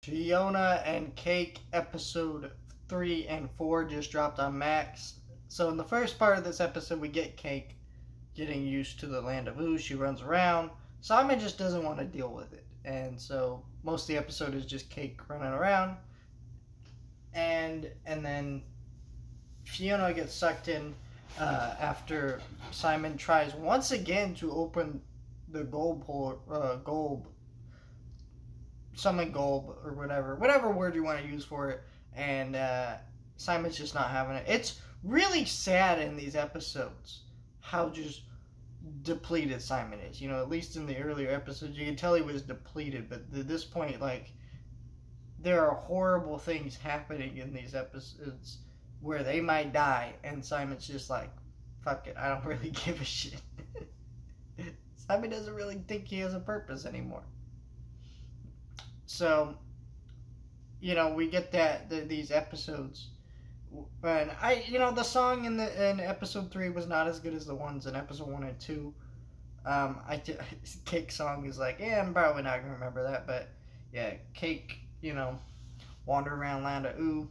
Fionna and Cake episode 3 and 4 just dropped on Max. So in the first part of this episode, we get Cake getting used to the land of Ooze. She runs around. Simon just doesn't want to deal with it. And so most of the episode is just Cake running around. And then Fionna gets sucked in after Simon tries once again to open the summon Golb, or whatever word you want to use for it, and Simon's just not having it. It's really sad in these episodes how just depleted Simon is. You know, at least in the earlier episodes, you can tell he was depleted, but at this point, like, there are horrible things happening in these episodes where they might die, and Simon's just like, fuck it, I don't really give a shit. Simon doesn't really think he has a purpose anymore. So, you know, we get these episodes, and the song in episode 3 was not as good as the ones in episode 1 and 2. Cake song is like, yeah, I'm probably not gonna remember that, but yeah, Cake, wander around land of Ooh.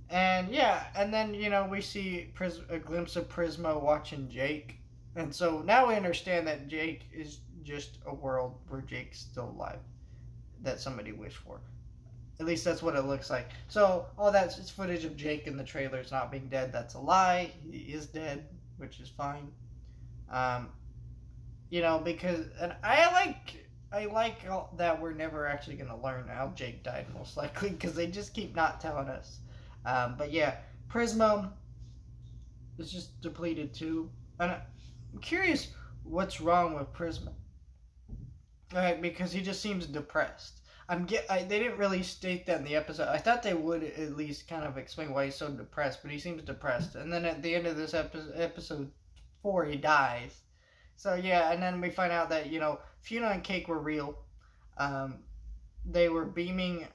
And yeah, and then, we see a glimpse of Prismo watching Jake. And so now we understand that Jake is just a world where Jake's still alive, that somebody wished for. At least that's what it looks like. So all that's footage of Jake in the trailers not being dead. That's a lie. He is dead, which is fine. Because, and I like that we're never actually going to learn how Jake died, most likely, because they just keep not telling us. But yeah, Prismo is just depleted too. And I'm curious what's wrong with Prismo. Right, because he just seems depressed. They didn't really state that in the episode. I thought they would at least kind of explain why he's so depressed, but he seems depressed. And then at the end of this episode 4, he dies. So yeah, and then we find out that, Fionna and Cake were real. They were beaming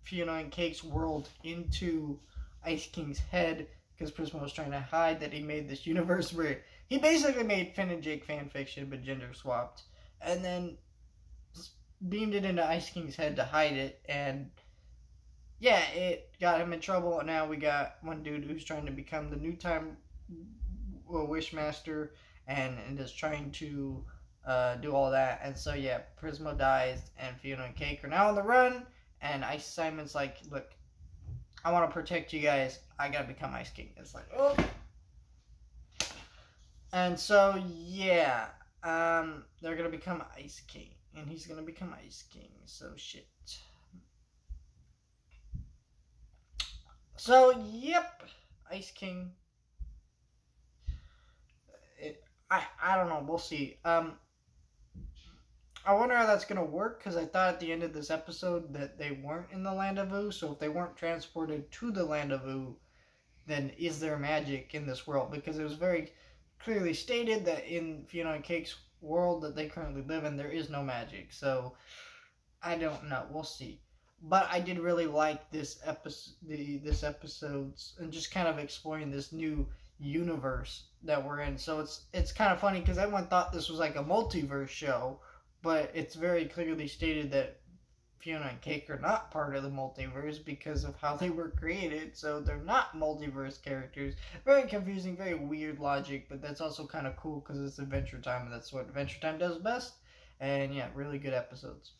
Fionna and Cake's world into Ice King's head, because Prismo was trying to hide that he made this universe where he basically made Finn and Jake fanfiction, but gender swapped. And then beamed it into Ice King's head to hide it, and yeah, it got him in trouble. And now we got one dude who's trying to become the new time Wishmaster, and is trying to do all that. And so yeah, Prismo dies, and Fionna and Cake are now on the run, and Simon's like, look, I want to protect you guys, I gotta become Ice King. It's like, oh. And so yeah, they're gonna become Ice King. And he's gonna become Ice King, so shit. So, yep, Ice King. I don't know, we'll see. I wonder how that's gonna work, because I thought at the end of this episode that they weren't in the land of Ooh, so if they weren't transported to the land of Ooh, then is there magic in this world? Because it was very clearly stated that in Fionna and Cake's world that they currently live in, there is no magic. So I don't know, we'll see. But I did really like this episode's and just kind of exploring this new universe that we're in. So it's kind of funny because everyone thought this was like a multiverse show, but it's very clearly stated that Fionna and Cake are not part of the multiverse because of how they were created, so they're not multiverse characters. Very confusing, very weird logic, but that's also kind of cool because it's Adventure Time, and that's what Adventure Time does best. And yeah, really good episodes.